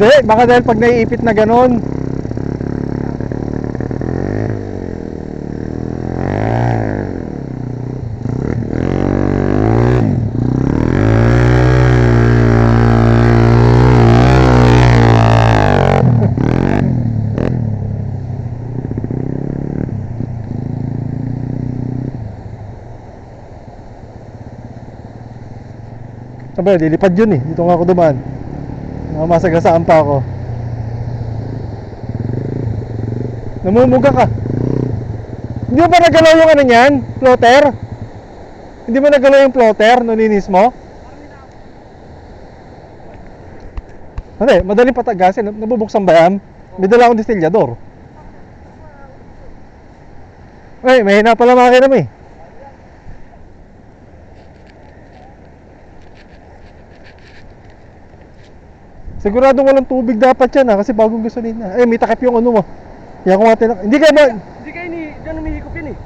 Hindi, baka dahil pag naiipit na ganon. Sabi, lilipad yun eh. Dito nga ako dumaan. Masagasaan pa ako. Namumuga ka. Hindi mo ba nagalaw yung ano niyan? Floater? Hindi mo nagalaw yung floater? Nuninis mo? Hindi, madaling patagasin. Nabubuksan ba yan? May dala akong distillador. Ay, mahina pala makina mo eh. Siguradong walang tubig dapat yan kasi bagong gasolina. Eh, may takip yung ano mo. Yan kung natin. Hindi kayo ba? Hindi kayo ni diyan umihigop yun eh.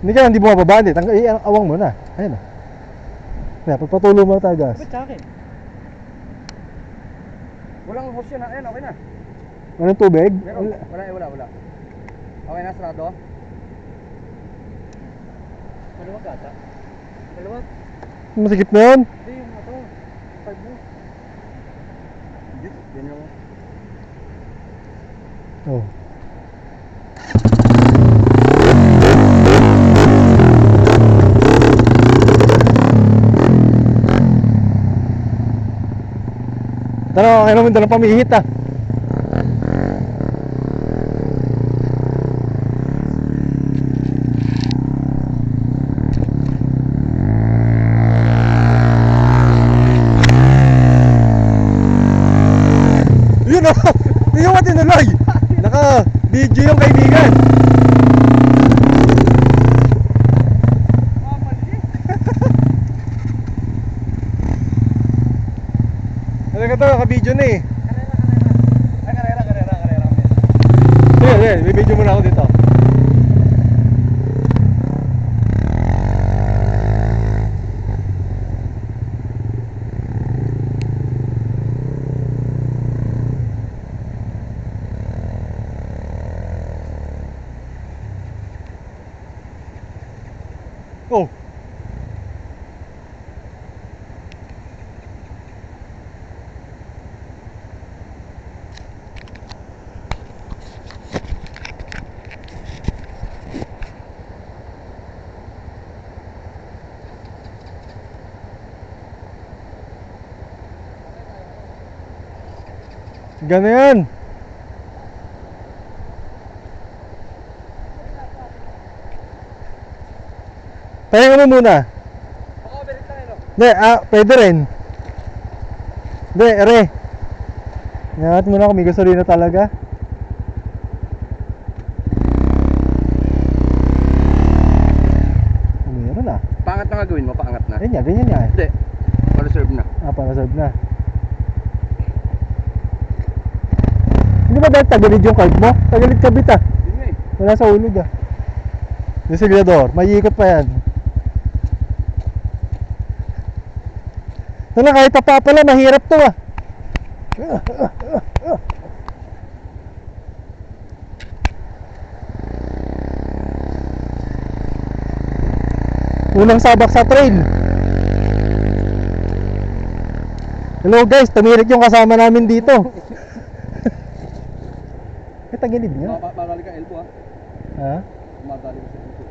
Hindi bumababa. Hindi. Awang mo na. Ayun na. Kaya, pagpatuloy mo tayo gas. Ba't sa akin? Walang hose yan. Ayan, okay na. Walang tubig? Meron. Wala. Okay na, sarado. Maluwag ata. Maluwag. Masikip na yun? Hindi, yung ito. 5 mo. Hindi, yan yung... Oh. Tara, kaya naman dalang pamihit ah. Yun o! Hindi yung matinuloy! Naka-video yung kaibigan! Ano ka to? Naka-video na eh! Karera. Sige, may video muna ako dito. Oh! Gana yan! Pahinga mo muna. Maka-overheat lang yun o. Hindi, pwede rin. Hindi, ere. Ingat muna kung may gasolina talaga. Meron na. Paangat na nga gawin mo, paangat na. Ganyan niya eh. Hindi, pa-reserve na. Para-serve na. Hindi ba dahil tagilid yung card mo? Tagilid kabit ah. Yun nga eh. Wala sa ulog ah. Disiliador, may ikot pa yan. Ito na, kahit pa pala, mahirap to ah. Unang sabak sa trail. Hello guys, tumirik yung kasama namin dito. Tagilid nga. Madali ka elbow Ha? Madali ka sa elbow.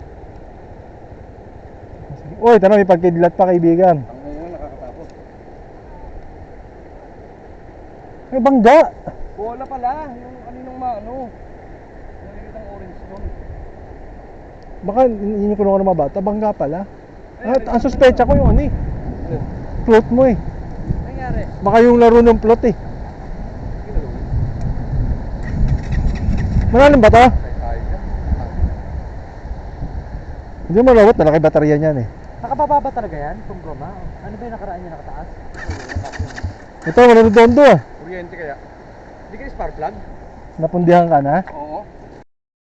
Uy, tanong, may pagkidlat pa kaibigan. Ang ngayon nakakatapos. May bangga. Bola pala, yung kaninong maano. Nakikita ang orange nun. Baka yun yung kulungan ng mga bata, bangga pala. Ang suspecha ko yung ano eh. Float mo eh. Nangyari? Baka yung laro ng float eh. Malalim ba to? Hindi mo lawat, malaki baterya niyan eh. Nakababa talaga yan? Kung goma? Ano ba yung nakaraan niya nakataas? Ito, wala redondo ah. Kuryente kaya? Hindi ka spark plug? Napundihan ka na? Oo.